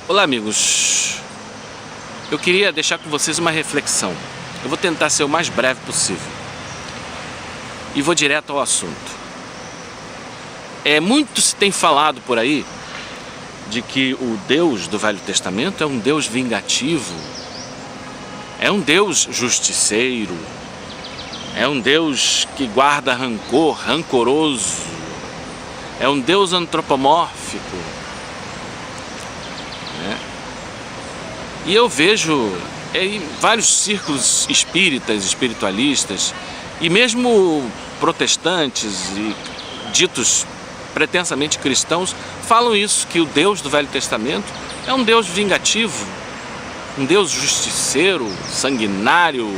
Olá, amigos. Eu queria deixar com vocês uma reflexão. Eu vou tentar ser o mais breve possível e vou direto ao assunto. Muito se tem falado por aí de que o Deus do Velho Testamento é um Deus vingativo, é um Deus justiceiro, é um Deus que guarda rancor, rancoroso, é um Deus antropomórfico. E eu vejo em vários círculos espíritas, espiritualistas e mesmo protestantes e ditos pretensamente cristãos falam isso, que o Deus do Velho Testamento é um Deus vingativo, um Deus justiceiro, sanguinário,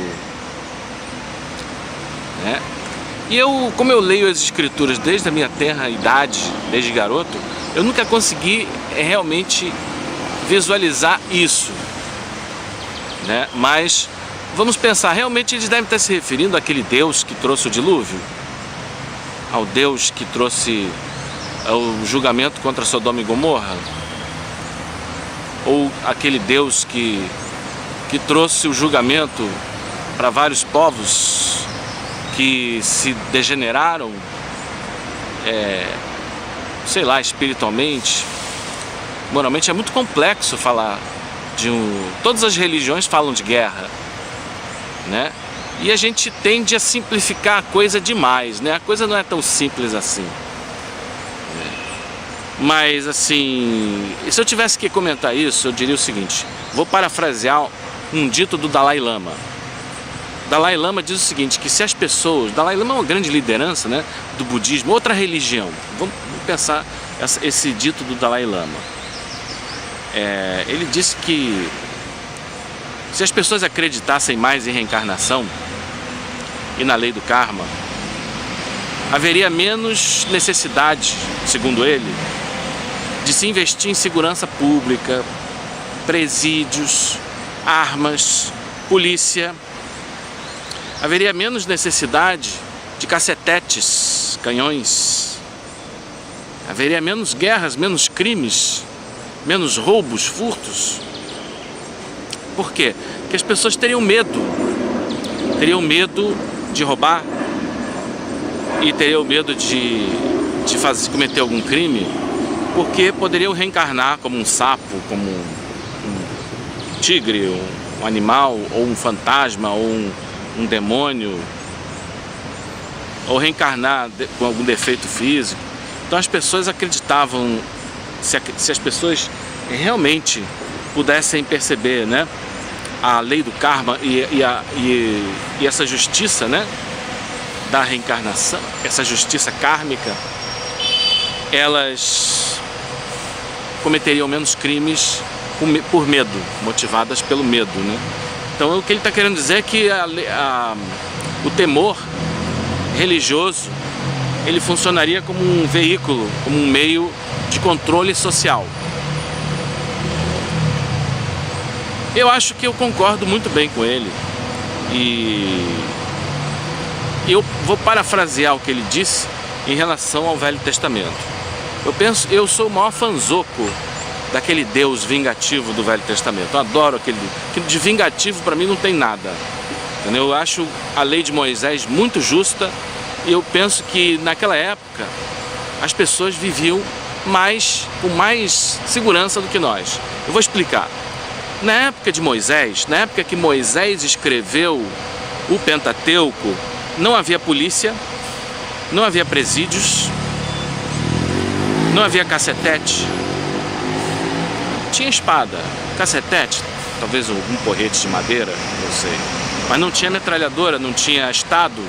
E como eu leio as escrituras desde a minha tenra idade, desde garoto, eu nunca consegui realmente visualizar isso, Mas vamos pensar, realmente eles devem estar se referindo àquele Deus que trouxe o dilúvio, ao Deus que trouxe o julgamento contra Sodoma e Gomorra, ou aquele Deus que trouxe o julgamento para vários povos que se degeneraram, sei lá, espiritualmente, moralmente. É muito complexo falar todas as religiões falam de guerra, E a gente tende a simplificar a coisa demais, A coisa não é tão simples assim. Mas assim, se eu tivesse que comentar isso, eu diria o seguinte: vou parafrasear um dito do Dalai Lama. Dalai Lama diz o seguinte, que se as pessoas... Dalai Lama é uma grande liderança, do budismo, outra religião. Vamos pensar esse dito do Dalai Lama. Ele disse que se as pessoas acreditassem mais em reencarnação e na lei do karma, haveria menos necessidade, segundo ele, de se investir em segurança pública, presídios, armas, polícia. Haveria menos necessidade de cacetetes, canhões. Haveria menos guerras, menos crimes, menos roubos, furtos. Por quê? Porque as pessoas teriam medo de roubar e teriam medo de cometer algum crime, porque poderiam reencarnar como um sapo, como um tigre, um animal, ou um fantasma, ou um demônio, ou reencarnar com algum defeito físico. Então as pessoas acreditavam, se as pessoas realmente pudessem perceber, a lei do karma e essa justiça, da reencarnação, essa justiça kármica, elas cometeriam menos crimes por medo, motivadas pelo medo, Então o que ele está querendo dizer é que o temor religioso, ele funcionaria como um veículo, como um meio de controle social. Eu acho que eu concordo muito bem com ele, e eu vou parafrasear o que ele disse em relação ao Velho Testamento. Eu sou o maior fanzoco daquele Deus vingativo do Velho Testamento. Eu adoro aquele de vingativo, para mim não tem nada, entendeu? Eu acho a lei de Moisés muito justa, e eu penso que naquela época as pessoas viviam com mais segurança do que nós. Eu vou explicar. Na época de Moisés, na época que Moisés escreveu o Pentateuco, não havia polícia, não havia presídios, não havia cacetete. Tinha espada, cacetete, talvez um porrete de madeira, não sei. Mas não tinha metralhadora, não tinha estado,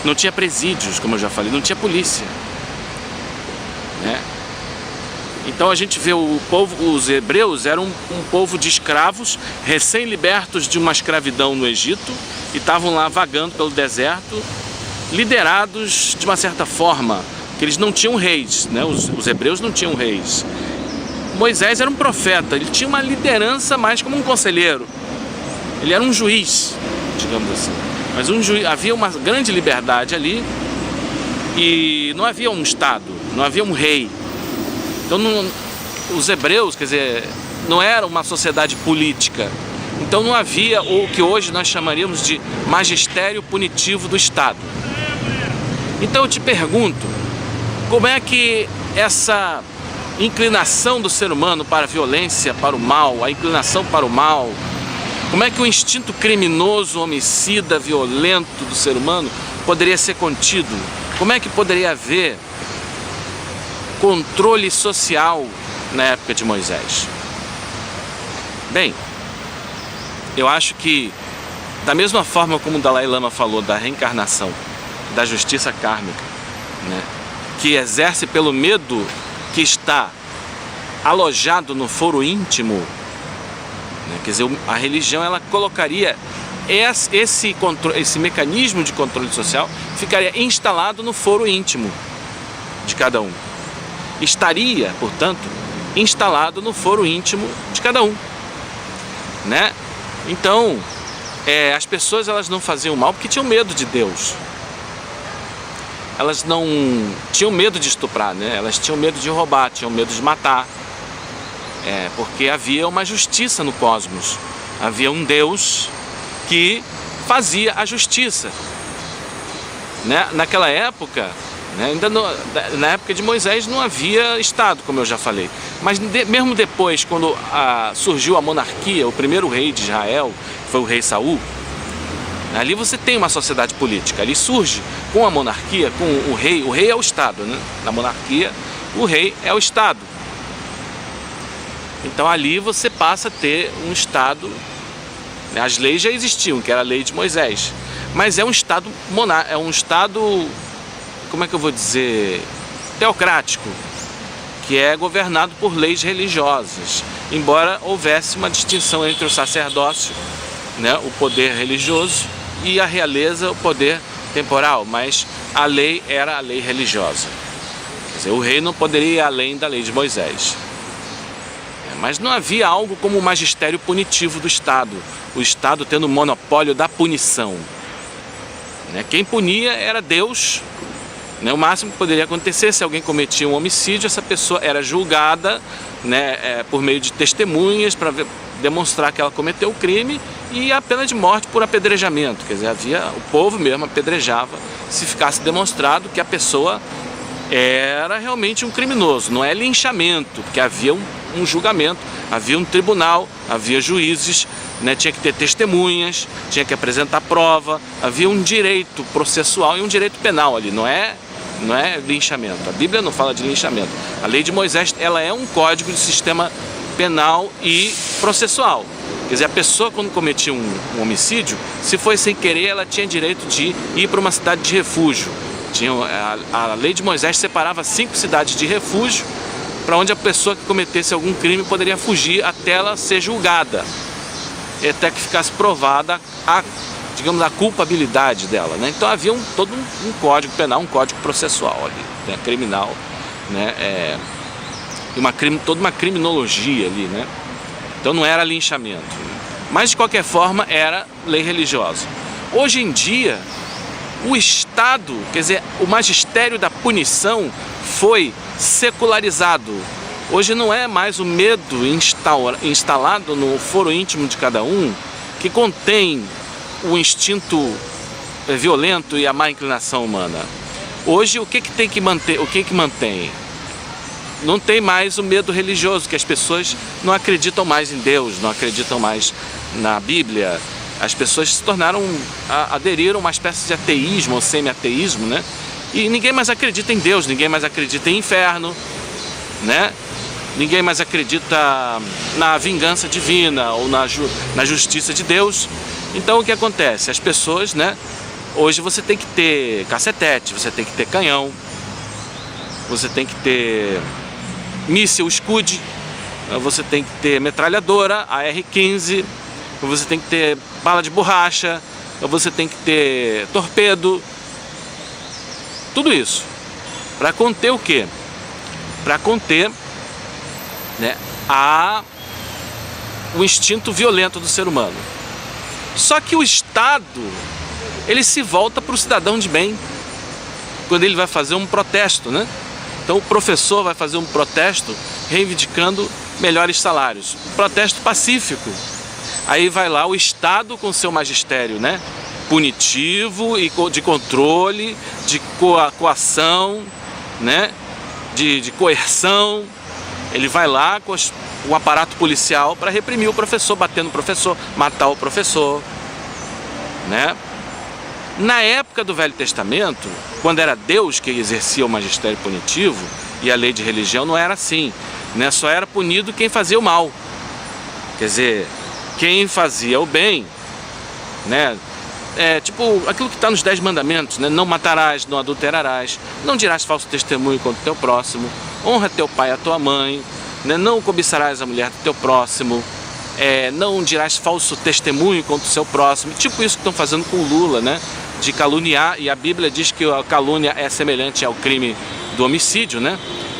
não tinha presídios, como eu já falei, não tinha polícia, Então a gente vê os hebreus eram um povo de escravos, recém-libertos de uma escravidão no Egito, e estavam lá vagando pelo deserto, liderados de uma certa forma, que eles não tinham reis, Os hebreus não tinham reis. Moisés era um profeta, ele tinha uma liderança mais como um conselheiro. Ele era um juiz, digamos assim. Mas havia uma grande liberdade ali, e não havia um estado, não havia um rei. Então os hebreus, quer dizer, não era uma sociedade política. Então não havia o que hoje nós chamaríamos de magistério punitivo do Estado. Então eu te pergunto, como é que essa inclinação do ser humano para a violência, para o mal, a inclinação para o mal, como é que o instinto criminoso, homicida, violento do ser humano poderia ser contido? Como é que poderia haver controle social na época de Moisés? Bem, eu acho que da mesma forma como o Dalai Lama falou da reencarnação, da justiça kármica, né, que exerce pelo medo que está alojado no foro íntimo, né, quer dizer, a religião ela colocaria esse mecanismo de controle social, ficaria instalado no foro íntimo de cada um. Estaria, portanto, instalado no foro íntimo de cada um, né? Então, as pessoas elas não faziam mal porque tinham medo de Deus. Elas não tinham medo de estuprar, né? Elas tinham medo de roubar, tinham medo de matar. Porque havia uma justiça no cosmos. Havia um Deus que fazia a justiça, né? Naquela época, né, na época de Moisés não havia Estado, como eu já falei. Mas mesmo depois, quando surgiu a monarquia, o primeiro rei de Israel, foi o rei Saul, ali você tem uma sociedade política. Ali surge com a monarquia, com o rei é o Estado, né? Na monarquia, o rei é o Estado. Então ali você passa a ter um Estado, né? As leis já existiam, que era a lei de Moisés, mas é um Estado como é que eu vou dizer, teocrático, que é governado por leis religiosas, embora houvesse uma distinção entre o sacerdócio, né, o poder religioso, e a realeza, o poder temporal, mas a lei era a lei religiosa. Quer dizer, o rei não poderia ir além da lei de Moisés. Mas não havia algo como o magistério punitivo do Estado, o Estado tendo o monopólio da punição. Quem punia era Deus. O máximo que poderia acontecer, se alguém cometia um homicídio, essa pessoa era julgada, né, por meio de testemunhas para demonstrar que ela cometeu o crime, e a pena de morte por apedrejamento. Quer dizer, o povo mesmo apedrejava se ficasse demonstrado que a pessoa era realmente um criminoso. Não é linchamento, porque havia um julgamento, havia um tribunal, havia juízes, né, tinha que ter testemunhas, tinha que apresentar prova, havia um direito processual e um direito penal ali, não é linchamento. A Bíblia não fala de linchamento. A lei de Moisés ela é um código de sistema penal e processual. Quer dizer, a pessoa quando cometia um homicídio, se foi sem querer, ela tinha direito de ir para uma cidade de refúgio. A lei de Moisés separava 5 cidades de refúgio para onde a pessoa que cometesse algum crime poderia fugir até ela ser julgada, até que ficasse provada a culpabilidade dela, né? Então havia todo um código penal, um código processual ali, né? Criminal, né? Toda uma criminologia ali, né? Então não era linchamento, mas de qualquer forma era lei religiosa. Hoje em dia, o Estado, quer dizer, o magistério da punição foi secularizado. Hoje não é mais o medo instalado no foro íntimo de cada um, que contém o instinto violento e a má inclinação humana. Hoje o que tem que manter? O que mantém? Não tem mais o medo religioso, que as pessoas não acreditam mais em Deus, não acreditam mais na Bíblia. As pessoas se aderiram a uma espécie de ateísmo ou semi-ateísmo, né? E ninguém mais acredita em Deus, ninguém mais acredita em inferno, né? Ninguém mais acredita na vingança divina ou na justiça de Deus. Então o que acontece? As pessoas, né? Hoje você tem que ter cacetete, você tem que ter canhão, você tem que ter míssil Scud, você tem que ter metralhadora, AR-15, você tem que ter bala de borracha, você tem que ter torpedo. Tudo isso. Para conter o quê? Para conter, né, o instinto violento do ser humano. Só que o Estado, ele se volta para o cidadão de bem quando ele vai fazer um protesto, né? Então o professor vai fazer um protesto reivindicando melhores salários. Protesto pacífico. Aí vai lá o Estado com seu magistério, né? Punitivo e de controle, de coação, né? De coerção. Ele vai lá com o aparato policial para reprimir o professor, bater no professor, matar o professor, né? Na época do Velho Testamento, quando era Deus que exercia o magistério punitivo e a lei de religião, não era assim, né? Só era punido quem fazia o mal. Quer dizer, quem fazia o bem, né? Tipo aquilo que está nos 10 mandamentos, né? Não matarás, não adulterarás, não dirás falso testemunho contra o teu próximo, honra teu pai e a tua mãe, né? Não cobiçarás a mulher do teu próximo, não dirás falso testemunho contra o seu próximo. Tipo isso que estão fazendo com o Lula, né? De caluniar, e a Bíblia diz que a calúnia é semelhante ao crime do homicídio, né?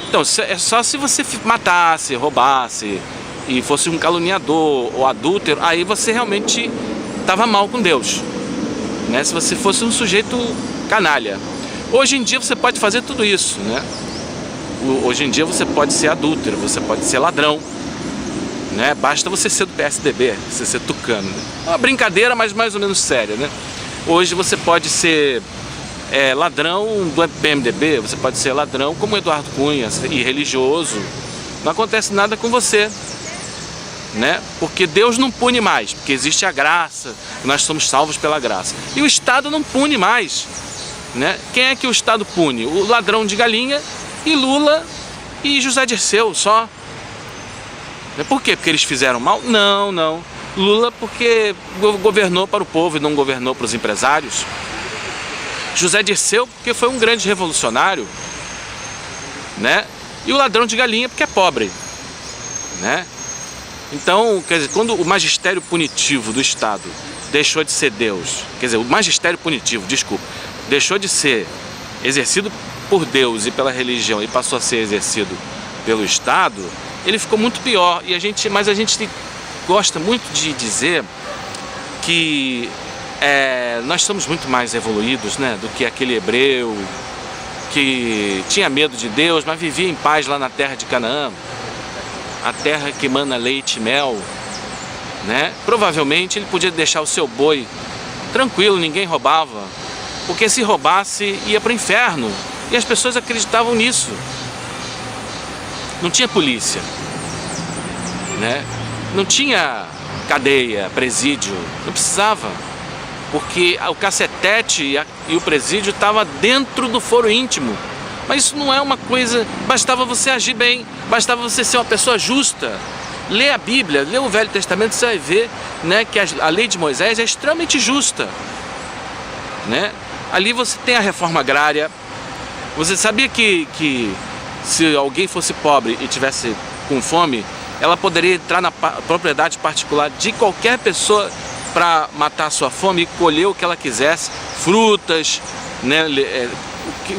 Então, é só se você matasse, roubasse e fosse um caluniador ou adúltero, aí você realmente estava mal com Deus, né? Se você fosse um sujeito canalha. Hoje em dia você pode fazer tudo isso, né? Hoje em dia você pode ser adúltero, você pode ser ladrão, né? Basta você ser do PSDB, você ser tucano, né? Uma brincadeira, mas mais ou menos séria, né? Hoje você pode ser ladrão do PMDB, você pode ser ladrão como Eduardo Cunha, e religioso. Não acontece nada com você, né? Porque Deus não pune mais, porque existe a graça, nós somos salvos pela graça. E o Estado não pune mais, né? Quem é que o Estado pune? O ladrão de galinha e Lula e José Dirceu só. Por quê? Porque eles fizeram mal? Não, não. Lula porque governou para o povo e não governou para os empresários. José Dirceu porque foi um grande revolucionário, né? E o ladrão de galinha porque é pobre, né? Então, quer dizer, quando o magistério punitivo do Estado deixou de ser Deus, quer dizer, o magistério punitivo, desculpa, deixou de ser exercido por Deus e pela religião e passou a ser exercido pelo Estado, ele ficou muito pior. Mas a gente gosta muito de dizer que nós somos muito mais evoluídos, né, do que aquele hebreu que tinha medo de Deus, mas vivia em paz lá na terra de Canaã, a terra que emana leite e mel, né? Provavelmente ele podia deixar o seu boi tranquilo, ninguém roubava, porque se roubasse ia para o inferno, e as pessoas acreditavam nisso. Não tinha polícia, né? Não tinha cadeia, presídio, não precisava, porque o cacetete e o presídio estava dentro do foro íntimo. Mas isso não é uma coisa, bastava você agir bem, bastava você ser uma pessoa justa. Lê a Bíblia, lê o Velho Testamento, você vai ver, né, que a lei de Moisés é extremamente justa, né? Ali você tem a reforma agrária. Você sabia que se alguém fosse pobre e tivesse com fome, ela poderia entrar na propriedade particular de qualquer pessoa para matar a sua fome e colher o que ela quisesse, frutas, né,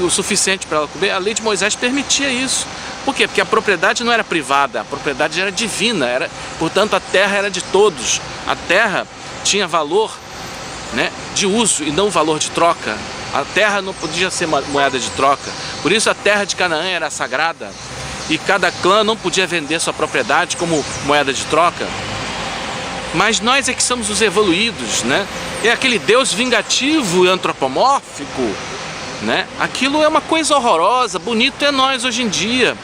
o suficiente para ela comer. A lei de Moisés permitia isso. Por quê? Porque a propriedade não era privada, a propriedade era divina, portanto a terra era de todos. A terra tinha valor, né, de uso e não valor de troca. A terra não podia ser moeda de troca. Por isso a terra de Canaã era sagrada e cada clã não podia vender sua propriedade como moeda de troca. Mas nós é que somos os evoluídos, né? É aquele Deus vingativo e antropomórfico, né? Aquilo é uma coisa horrorosa. Bonito é nós hoje em dia,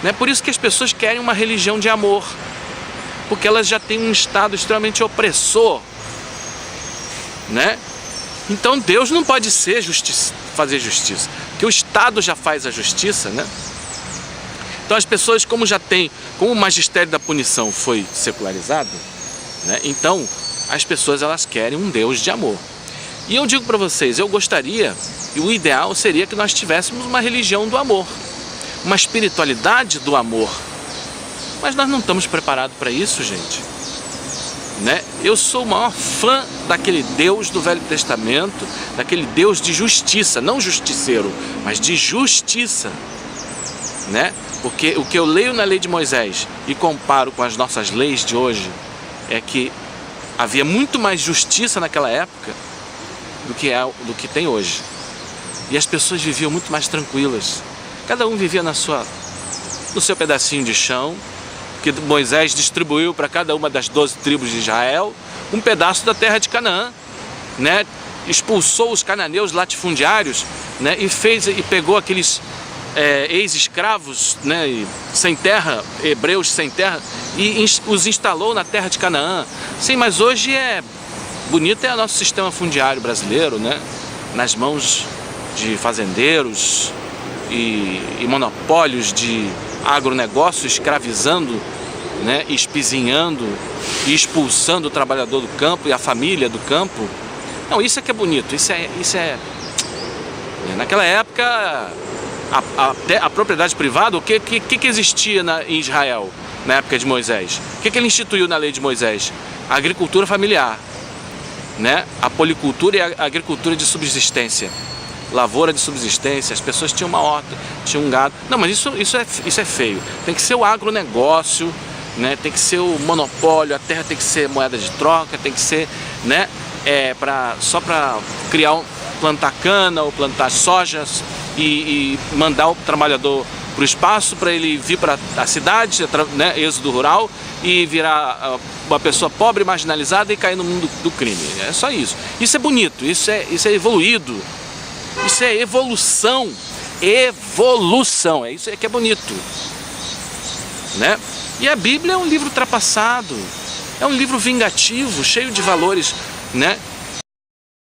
né? Por isso que as pessoas querem uma religião de amor, porque elas já têm um estado extremamente opressor, né? Então Deus não pode ser fazer justiça, porque o Estado já faz a justiça, né? Então as pessoas, como o magistério da punição foi secularizado, né? Então as pessoas elas querem um Deus de amor. E eu digo para vocês, eu gostaria, e o ideal seria que nós tivéssemos uma religião do amor, uma espiritualidade do amor. Mas nós não estamos preparados para isso, gente, né? Eu sou o maior fã daquele Deus do Velho Testamento, daquele Deus de justiça, não justiceiro, mas de justiça, né? Porque o que eu leio na lei de Moisés e comparo com as nossas leis de hoje é que havia muito mais justiça naquela época do que tem hoje. E as pessoas viviam muito mais tranquilas. Cada um vivia na sua no seu pedacinho de chão, que Moisés distribuiu para cada uma das 12 tribos de Israel, um pedaço da terra de Canaã, né? Expulsou os cananeus latifundiários, né? E pegou aqueles ex-escravos, né? Sem terra, hebreus sem terra, e os instalou na terra de Canaã. Sim, mas hoje bonito o nosso sistema fundiário brasileiro, né? Nas mãos de fazendeiros e monopólios de agronegócio, escravizando, né? Espizinhando e expulsando o trabalhador do campo e a família do campo. Não, isso é que é bonito, isso é... Naquela época, a propriedade privada, o que existia em Israel, na época de Moisés? O que ele instituiu na lei de Moisés? A agricultura familiar, né? A policultura e a agricultura de subsistência, lavoura de subsistência, as pessoas tinham uma horta, tinham um gado. Não, mas isso é feio, tem que ser o agronegócio, né? Tem que ser o monopólio, a terra tem que ser moeda de troca, tem que ser, né? Só para plantar cana ou plantar sojas e mandar o trabalhador para o espaço para ele vir para a cidade, né, êxodo rural, e virar uma pessoa pobre, marginalizada e cair no mundo do crime. É só isso. Isso é bonito, isso é evoluído, isso é evolução, é isso que é bonito, né? E a Bíblia é um livro ultrapassado, é um livro vingativo, cheio de valores, né,